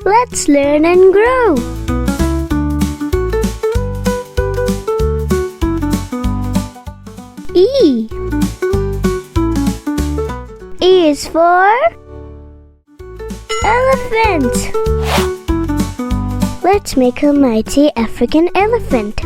Let's learn and grow. E. E is for elephant. Let's make a mighty African elephant.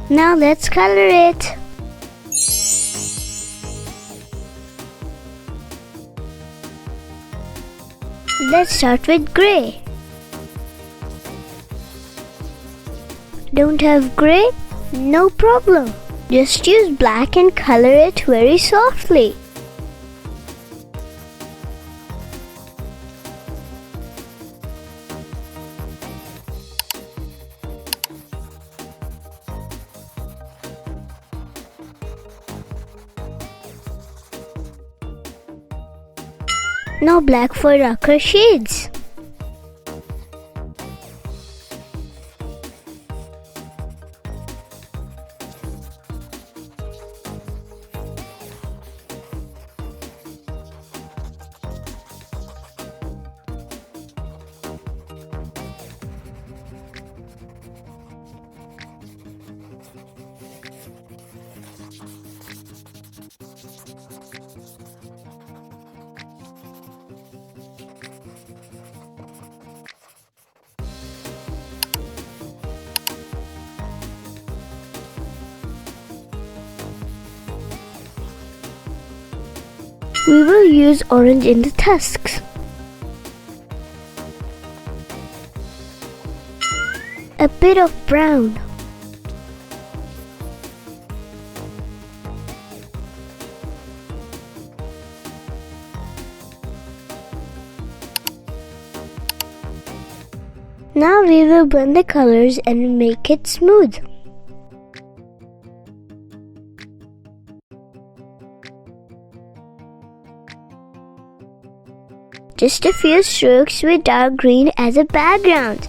Now let's color it. Let's start with gray. Don't have gray? No problem. Just use black and color it very softly. Now black for darker shades. We will use orange in the tusks. A bit of brown. Now we will blend the colors and make it smooth. Just a few strokes with dark green as a background.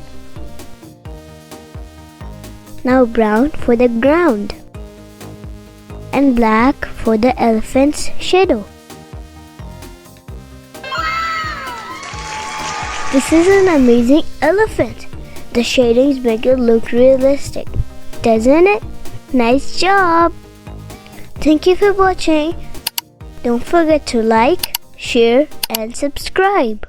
Now brown for the ground and black for the elephant's shadow. This is an amazing elephant. The shadings make it look realistic, doesn't it? Nice job! Thank you for watching. Don't forget to like, share and subscribe.